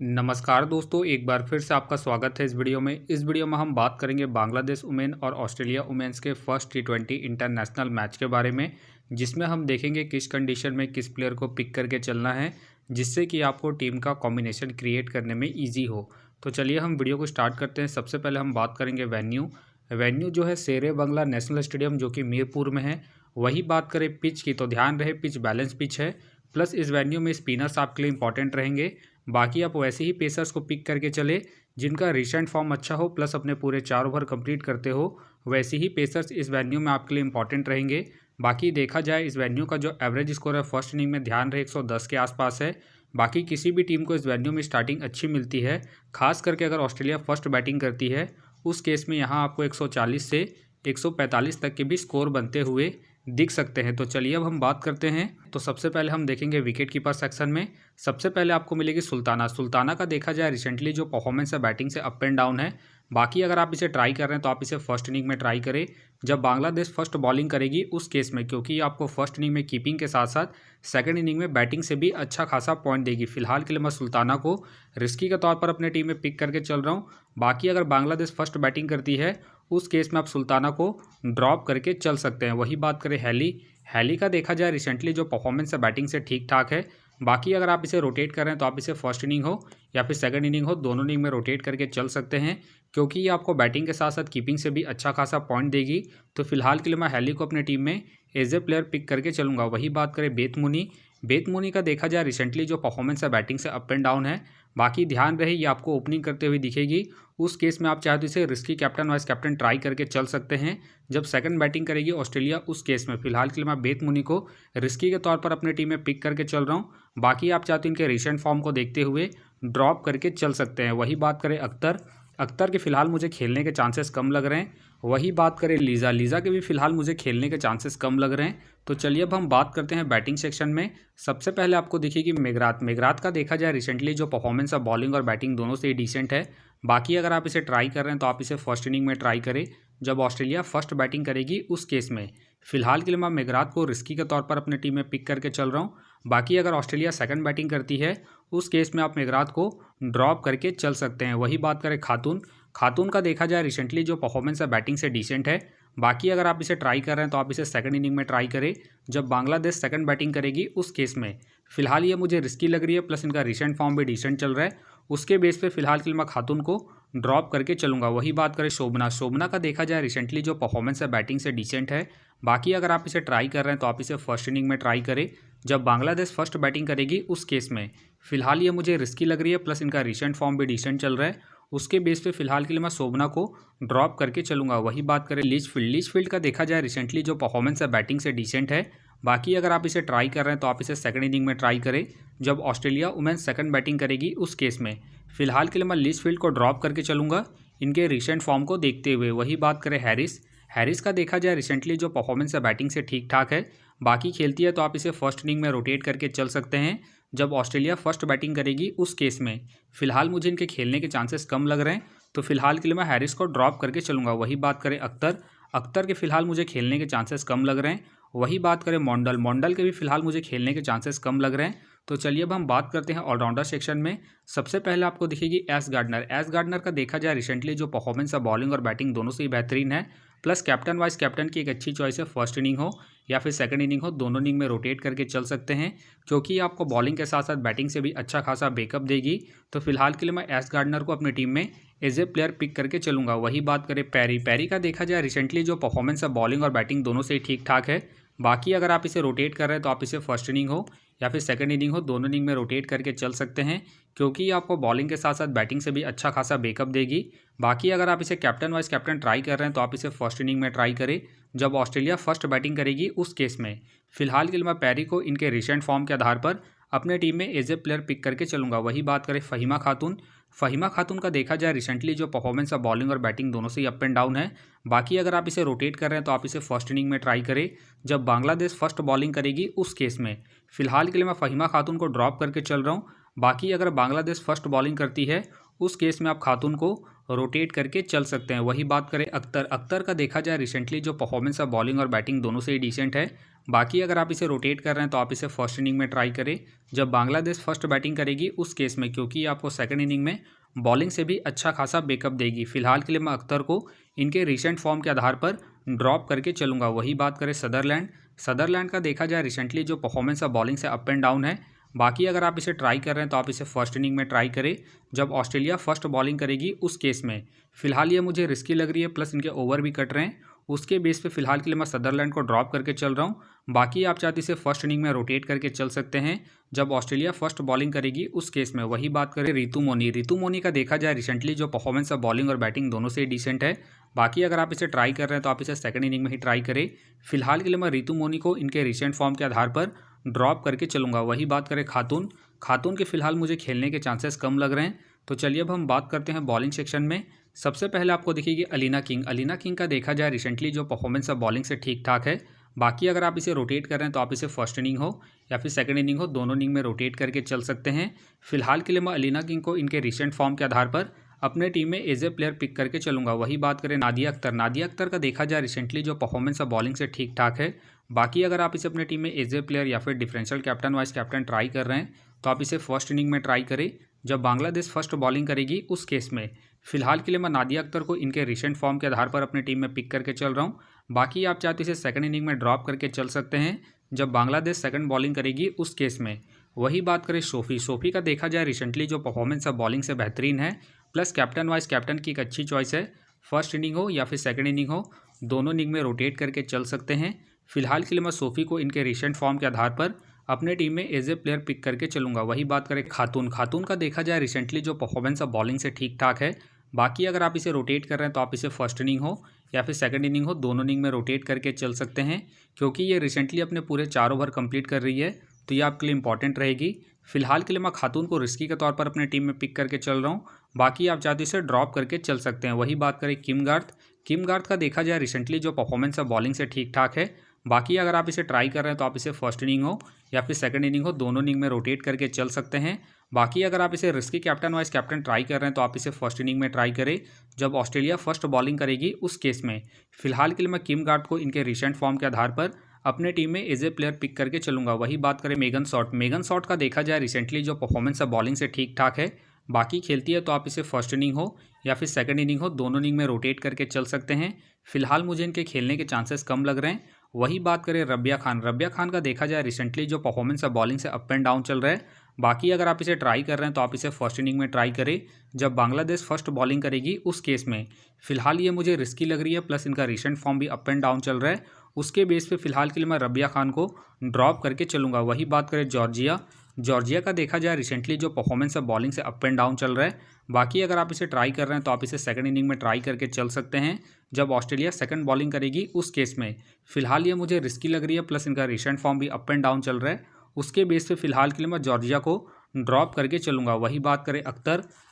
नमस्कार दोस्तों, एक बार फिर से आपका स्वागत है इस वीडियो में। इस वीडियो में हम बात करेंगे बांग्लादेश वुमेन और ऑस्ट्रेलिया वुमेन्स के फर्स्ट टी20 इंटरनेशनल मैच के बारे में, जिसमें हम देखेंगे किस कंडीशन में किस प्लेयर को पिक करके चलना है, जिससे कि आपको टीम का कॉम्बिनेशन क्रिएट करने में ईजी हो। तो चलिए हम वीडियो को स्टार्ट करते हैं। सबसे पहले हम बात करेंगे वेन्यू जो है शेरे बंगला नेशनल स्टेडियम, जो कि मीरपुर में है। वही बात करें पिच की, तो ध्यान रहे पिच बैलेंस पिच है, प्लस इस वेन्यू में स्पिनर्स आपके लिए इंपॉर्टेंट रहेंगे। बाकी आप वैसे ही पेसर्स को पिक करके चले जिनका रिसेंट फॉर्म अच्छा हो, प्लस अपने पूरे 4 ओवर कंप्लीट करते हो। वैसे ही पेसर्स इस वेन्यू में आपके लिए इंपॉर्टेंट रहेंगे। बाकी देखा जाए इस वेन्यू का जो एवरेज स्कोर है फर्स्ट इनिंग में ध्यान रहे 110 के आसपास है। बाकी किसी भी टीम को इस वेन्यू में स्टार्टिंग अच्छी मिलती है, खास करके अगर ऑस्ट्रेलिया फर्स्ट बैटिंग करती है, उस केस में यहाँ आपको 140 से 145 तक के भी स्कोर बनते हुए दिख सकते हैं। तो चलिए अब हम बात करते हैं। तो सबसे पहले हम देखेंगे विकेट कीपर सेक्शन में। सबसे पहले आपको मिलेगी सुल्ताना का देखा जाए रिसेंटली जो परफॉर्मेंस है बैटिंग से अप एंड डाउन है। बाकी अगर आप इसे ट्राई कर रहे हैं तो आप इसे फर्स्ट इनिंग में ट्राई करें जब बांग्लादेश फर्स्ट बॉलिंग करेगी उस केस में, क्योंकि आपको फर्स्ट इनिंग में कीपिंग के साथ साथ सेकंड इनिंग में बैटिंग से भी अच्छा खासा पॉइंट देगी। फिलहाल के लिए मैं सुल्ताना को रिस्की के तौर पर अपने टीम में पिक करके चल रहा हूँ। बाकी अगर बांग्लादेश फर्स्ट बैटिंग करती है उस केस में आप सुल्ताना को ड्रॉप करके चल सकते हैं। वही बात करें हैली का देखा जाए रिसेंटली जो परफॉर्मेंस है बैटिंग से ठीक ठाक है। बाकी अगर आप इसे रोटेट कर रहे हैं तो आप इसे फर्स्ट इनिंग हो या फिर सेकंड इनिंग हो, दोनों इनिंग में रोटेट करके चल सकते हैं, क्योंकि ये आपको बैटिंग के साथ साथ कीपिंग से भी अच्छा खासा पॉइंट देगी। तो फिलहाल के लिए मैं हैली को अपने टीम में एज ए प्लेयर पिक करके चलूँगा। वही बात करें बेतमुनी का देखा जाए रिसेंटली जो परफॉर्मेंस है बैटिंग से अप एंड डाउन है। बाकी ध्यान रहे ये आपको ओपनिंग करते हुए दिखेगी, उस केस में आप चाहे तो इसे risky captain vice captain try करके चल सकते हैं जब सेकंड बैटिंग करेगी ऑस्ट्रेलिया उस केस में। फिलहाल के लिए मैं बेतमुनी को रिस्की के तौर पर अपने टीम में पिक करके चल रहा हूँ। बाकी आप चाहते इनके रिसेंट फॉर्म को देखते हुए ड्रॉप करके चल सकते हैं। वही बात करें अख्तर के फिलहाल मुझे खेलने के चांसेस कम लग रहे हैं। वही बात करें लीज़ा के भी फिलहाल मुझे खेलने के चांसेस कम लग रहे हैं। तो चलिए अब हम बात करते हैं बैटिंग सेक्शन में। सबसे पहले आपको दिखेगी मेघरात का देखा जाए रिसेंटली जो परफॉर्मेंस है बॉलिंग और बैटिंग दोनों से ही डिसेंट है। बाकी अगर आप इसे ट्राई कर रहे हैं तो आप इसे फर्स्ट इनिंग में ट्राई करें जब ऑस्ट्रेलिया फर्स्ट बैटिंग करेगी उस केस में। फिलहाल के लिए मैं मेघरात को रिस्की के तौर पर अपने टीम में पिक करके चल रहा हूँ। बाकी अगर ऑस्ट्रेलिया सेकंड बैटिंग करती है उस केस में आप मेघरात को ड्रॉप करके चल सकते हैं। वही बात करें खातून का देखा जाए रिसेंटली जो परफॉर्मेंस है बैटिंग से डिसेंट है। बाकी अगर आप इसे ट्राई कर रहे हैं तो आप इसे सेकंड इनिंग में ट्राई करें जब बांग्लादेश सेकंड बैटिंग करेगी उस केस में। फिलहाल ये मुझे रिस्की लग रही है, प्लस इनका रिसेंट फॉर्म भी डिसेंट चल रहा है, उसके बेस पे फिलहाल के लिए मैं खातून को ड्रॉप करके चलूँगा। वही बात करें शोभना का देखा जाए रिसेंटली जो परफॉर्मेंस है बैटिंग से डिसेंट है। बाकी अगर आप इसे ट्राई कर रहे हैं तो आप इसे फर्स्ट इनिंग में ट्राई करें जब बांग्लादेश फर्स्ट बैटिंग करेगी उस केस में। फिलहाल ये मुझे रिस्की लग रही है, प्लस इनका रिसेंट फॉर्म भी डिसेंट चल रहा है, उसके बेस पे फिलहाल के लिए मैं शोभना को ड्रॉप करके चलूँगा। वही बात करें लीचफील्ड का देखा जाए रिसेंटली जो परफॉर्मेंस है बैटिंग से डिसेंट है। बाकी अगर आप इसे ट्राई कर रहे हैं तो आप इसे सेकंड इनिंग में ट्राई करें जब ऑस्ट्रेलिया वुमेन्स सेकंड बैटिंग करेगी उस केस में। फिलहाल के लिए मैं लीचफील्ड को ड्रॉप करके चलूँगा इनके रिसेंट फॉर्म को देखते हुए। वही बात करें हैरिस का देखा जाए रिसेंटली जो परफॉर्मेंस है बैटिंग से ठीक ठाक है। बाकी खेलती है तो आप इसे फर्स्ट इनिंग में रोटेट करके चल सकते हैं जब ऑस्ट्रेलिया फर्स्ट बैटिंग करेगी उस केस में। फिलहाल मुझे इनके खेलने के चांसेस कम लग रहे हैं, तो फिलहाल के लिए मैं हैरिस को ड्रॉप करके चलूँगा। वही बात करें अख्तर के फिलहाल मुझे खेलने के चांसेस कम लग रहे हैं। वही बात करें मोंडल के भी फिलहाल मुझे खेलने के चांसेस कम लग रहे हैं। तो चलिए अब हम बात करते हैं ऑलराउंडर सेक्शन में। सबसे पहले आपको दिखेगी एस गार्डनर का देखा जाए रिसेंटली जो परफॉर्मेंस है बॉलिंग और बैटिंग दोनों से ही बेहतरीन है, प्लस कैप्टन वाइस कैप्टन की एक अच्छी चॉइस है। फर्स्ट इनिंग हो या फिर सेकंड इनिंग हो, दोनों इनिंग में रोटेट करके चल सकते हैं, क्योंकि आपको बॉलिंग के साथ साथ बैटिंग से भी अच्छा खासा बैकअप देगी। तो फिलहाल के लिए मैं एस गार्डनर को अपनी टीम में एज ए प्लेयर पिक करके चलूँगा। वही बात करें पैरी का देखा जाए रिसेंटली जो परफॉर्मेंस है बॉलिंग और बैटिंग दोनों से ही ठीक ठाक है। बाकी अगर आप इसे रोटेट कर रहे हैं तो आप इसे फर्स्ट इनिंग हो या फिर सेकंड इनिंग हो, दोनों इनिंग में रोटेट करके चल सकते हैं, क्योंकि आपको बॉलिंग के साथ साथ बैटिंग से भी अच्छा खासा बैकअप देगी। बाकी अगर आप इसे कैप्टन वाइस कैप्टन ट्राई कर रहे हैं तो आप इसे फर्स्ट इनिंग में ट्राई करें जब ऑस्ट्रेलिया फर्स्ट बैटिंग करेगी उस केस में। फिलहाल के लिए मैं पैरी को इनके रिसेंट फॉर्म के आधार पर अपने टीम में एज ए प्लेयर पिक करके चलूँगा। वही बात करें फ़हीमा खातून का देखा जाए रिसेंटली जो परफॉर्मेंस है बॉलिंग और बैटिंग दोनों से ही अप एंड डाउन है। बाकी अगर आप इसे रोटेट कर रहे हैं तो आप इसे फर्स्ट इनिंग में ट्राई करें जब बांग्लादेश फर्स्ट बॉलिंग करेगी उस केस में। फिलहाल के लिए मैं फ़हीमा खातून को ड्रॉप करके चल रहा हूँ। बाकी अगर बांग्लादेश फर्स्ट बॉलिंग करती है उस केस में आप खातून को रोटेट करके चल सकते हैं। वही बात करें अख्तर का देखा जाए रिसेंटली जो परफॉर्मेंस है बॉलिंग और बैटिंग दोनों से ही डिसेंट है। बाकी अगर आप इसे रोटेट कर रहे हैं तो आप इसे फर्स्ट इनिंग में ट्राई करें जब बांग्लादेश फर्स्ट बैटिंग करेगी उस केस में, क्योंकि आपको सेकंड इनिंग में बॉलिंग से भी अच्छा खासा बैकअप देगी। फिलहाल के लिए मैं अख्तर को इनके रिसेंट फॉर्म के आधार पर ड्रॉप करके चलूंगा। वही बात करें सदरलैंड का देखा जाए रिसेंटली जो परफॉर्मेंस है बॉलिंग से अप एंड डाउन है। बाकी अगर आप इसे ट्राई कर रहे हैं तो आप इसे फर्स्ट इनिंग में ट्राई करें जब ऑस्ट्रेलिया फर्स्ट बॉलिंग करेगी उस केस में। फिलहाल ये मुझे रिस्की लग रही है, प्लस इनके ओवर भी कट रहे हैं, उसके बेस पे फिलहाल के लिए मैं सदरलैंड को ड्रॉप करके चल रहा हूँ। बाकी आप चाहते इसे फर्स्ट इनिंग में रोटेट करके चल सकते हैं जब ऑस्ट्रेलिया फर्स्ट बॉलिंग करेगी उस केस में। वही बात करें रितु मोनी का देखा जाए रिसेंटली जो परफॉर्मेंस है बॉलिंग और बैटिंग दोनों से डिसेंट है। बाकी अगर आप इसे ट्राई कर रहे हैं तो आप इसे सेकंड इनिंग में ही ट्राई करें। फिलहाल के लिए मैं रितु मोनी को इनके रिसेंट फॉर्म के आधार पर ड्रॉप करके चलूंगा। वही बात करें खातून के फिलहाल मुझे खेलने के चांसेस कम लग रहे हैं। तो चलिए अब हम बात करते हैं बॉलिंग सेक्शन में। सबसे पहले आपको दिखेगी अलीना किंग का देखा जाए रिसेंटली जो परफॉर्मेंस है बॉलिंग से ठीक ठाक है। बाकी अगर आप इसे रोटेट कर रहे हैं तो आप इसे फर्स्ट इनिंग हो या फिर सेकंड इनिंग हो, दोनों इनिंग में रोटेट करके चल सकते हैं। फिलहाल के लिए मैं अलीना किंग को इनके रिसेंट फॉर्म के आधार पर अपने टीम में एज ए प्लेयर पिक करके चलूंगा। वही बात करें नादिया अख्तर का देखा जाए रिसेंटली जो परफॉर्मेंस है बॉलिंग से ठीक ठाक है। बाकी अगर आप इसे अपने टीम में एज ए प्लेयर या फिर differential captain vice captain try कर रहे हैं तो आप इसे फर्स्ट इनिंग में ट्राई करें जब बांग्लादेश फर्स्ट बॉलिंग करेगी उस केस में। फिलहाल के लिए मैं नादिया अख्तर को इनके रिसेंट फॉर्म के आधार पर अपने टीम में पिक करके चल रहा हूँ। बाकी आप चाहते इसे सेकंड इनिंग में ड्रॉप करके चल सकते हैं जब बांग्लादेश सेकंड बॉलिंग करेगी उस केस में। वही बात करें सोफ़ी का देखा जाए रिसेंटली जो परफॉर्मेंस है बॉलिंग से बेहतरीन है, प्लस कैप्टन वाइस कैप्टन की एक अच्छी चॉइस है। फर्स्ट इनिंग हो या फिर सेकंड इनिंग हो, दोनों इनिंग में रोटेट करके चल सकते हैं। फिलहाल के लिए मैं सोफ़ी को इनके रिसेंट फॉर्म के आधार पर अपने टीम में एज ए प्लेयर पिक करके चलूंगा। वही बात करें खातून का देखा जाए रिसेंटली जो परफॉर्मेंस है बॉलिंग से ठीक ठाक है। बाकी अगर आप इसे रोटेट कर रहे हैं तो आप इसे फर्स्ट इनिंग हो या फिर सेकंड इनिंग हो, दोनों इनिंग में रोटेट करके चल सकते हैं, क्योंकि ये रिसेंटली अपने पूरे 4 ओवर कंप्लीट कर रही है, तो ये आपके लिए इंपॉर्टेंट रहेगी। फिलहाल के लिए मैं खातून को रिस्की के तौर पर अपने टीम में पिक करके चल रहा हूँ। बाकी आप चाहते इसे ड्रॉप करके चल सकते हैं। वही बात करें किम गार्थ का देखा जाए रिसेंटली जो परफॉर्मेंस है बॉलिंग से ठीक ठाक है। बाकी अगर आप इसे ट्राई कर रहे हैं तो आप इसे फर्स्ट इनिंग हो या फिर सेकंड इनिंग हो, दोनों इनिंग में रोटेट करके चल सकते हैं। बाकी अगर आप इसे risky captain vice captain try कर रहे हैं तो आप इसे फर्स्ट इनिंग में ट्राई करें जब ऑस्ट्रेलिया फर्स्ट बॉलिंग करेगी उस केस में। फिलहाल के लिए मैं किम गार्थ को इनके रिसेंट फॉर्म के आधार पर अपने टीम में एज ए प्लेयर पिक करके चलूंगा। वही बात करें मेगन शॉट का देखा जाए रिसेंटली जो परफॉर्मेंस है बॉलिंग से ठीक ठाक है। बाकी खेलती है तो आप इसे फर्स्ट इनिंग हो या फिर सेकंड इनिंग हो, दोनों इनिंग में रोटेट करके चल सकते हैं। फिलहाल मुझे इनके खेलने के चांसेस कम लग रहे हैं। वही बात करें रबिया खान का देखा जाए रिसेंटली जो परफॉर्मेंस है बॉलिंग से अप एंड डाउन चल रहा है। बाकी अगर आप इसे ट्राई कर रहे हैं तो आप इसे फर्स्ट इनिंग में ट्राई करें जब बांग्लादेश फर्स्ट बॉलिंग करेगी उस केस में। फिलहाल ये मुझे रिस्की लग रही है, प्लस इनका रिसेंट फॉर्म भी अप एंड डाउन चल रहा है, उसके बेस पे फिलहाल के लिए मैं रबिया खान को ड्रॉप करके चलूंगा। वही बात करें जॉर्जिया का देखा जाए रिसेंटली जो परफॉर्मेंस है बॉलिंग से अप एंड डाउन चल रहा है। बाकी अगर आप इसे ट्राई कर रहे हैं तो आप इसे सेकंड इनिंग में ट्राई करके चल सकते हैं जब ऑस्ट्रेलिया सेकंड बॉलिंग करेगी उस केस में। फिलहाल ये मुझे रिस्की लग रही है, प्लस इनका रिसेंट फॉर्म भी अप एंड डाउन चल रहा है, उसके बेस पे फिलहाल के लिए मैं जॉर्जिया को ड्रॉप करके चलूंगा। वही बात करें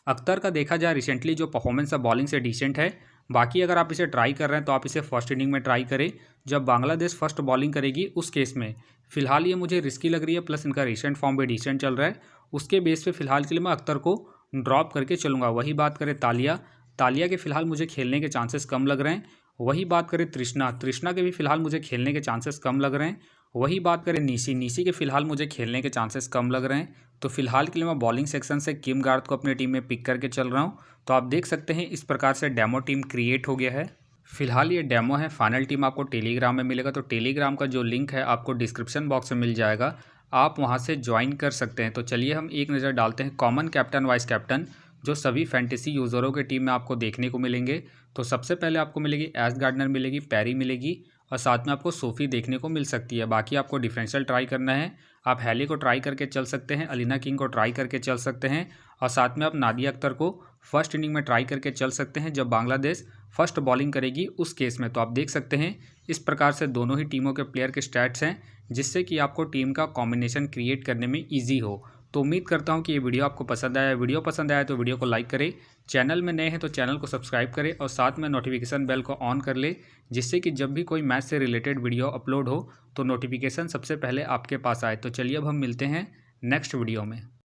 अख्तर का देखा जाए रिसेंटली जो परफॉर्मेंस है बॉलिंग से डिसेंट है। बाकी अगर आप इसे ट्राई कर रहे हैं तो आप इसे फर्स्ट इनिंग में ट्राई करें जब बांग्लादेश फर्स्ट बॉलिंग करेगी उस केस में। फिलहाल ये मुझे रिस्की लग रही है, प्लस इनका रिसेंट फॉर्म भी डिसेंट चल रहा है, उसके बेस पे फिलहाल के लिए मैं अख्तर को ड्रॉप करके चलूंगा। वही बात करें तालिया के फिलहाल मुझे खेलने के चांसेस कम लग रहे हैं। वही बात करें तृष्णा के भी फिलहाल मुझे खेलने के चांसेस कम लग रहे हैं। वही बात करें नीसी के फिलहाल मुझे खेलने के चांसेस कम लग रहे हैं। तो फिलहाल के लिए मैं बॉलिंग सेक्शन से किम गार्थ को अपनी टीम में पिक करके चल रहा हूँ। तो आप देख सकते हैं इस प्रकार से डेमो टीम क्रिएट हो गया है। फिलहाल ये डेमो है, फाइनल टीम आपको टेलीग्राम में मिलेगा, तो टेलीग्राम का जो लिंक है आपको डिस्क्रिप्शन बॉक्स में मिल जाएगा, आप वहां से ज्वाइन कर सकते हैं। तो चलिए हम एक नज़र डालते हैं कॉमन कैप्टन वाइस कैप्टन जो सभी फैंटेसी यूज़रों के टीम में आपको देखने को मिलेंगे। तो सबसे पहले आपको मिलेगी एश गार्डनर मिलेगी, पैरी मिलेगी और साथ में आपको सोफ़ी देखने को मिल सकती है। बाकी आपको डिफरेंशियल ट्राई करना है, आप हैली को ट्राई करके चल सकते हैं, अलीना किंग को ट्राई करके चल सकते हैं और साथ में आप नादिया अख्तर को फर्स्ट इनिंग में ट्राई करके चल सकते हैं जब बांग्लादेश फर्स्ट बॉलिंग करेगी उस केस में। तो आप देख सकते हैं इस प्रकार से दोनों ही टीमों के प्लेयर के स्टैट्स हैं, जिससे कि आपको टीम का कॉम्बिनेशन क्रिएट करने में ईजी हो। तो उम्मीद करता हूं कि ये वीडियो आपको पसंद आया। वीडियो पसंद आया तो वीडियो को लाइक करें, चैनल में नए हैं तो चैनल को सब्सक्राइब करें और साथ में नोटिफिकेशन बेल को ऑन कर ले, जिससे कि जब भी कोई मैच से रिलेटेड वीडियो अपलोड हो तो नोटिफिकेशन सबसे पहले आपके पास आए। तो चलिए अब हम मिलते हैं नेक्स्ट वीडियो में।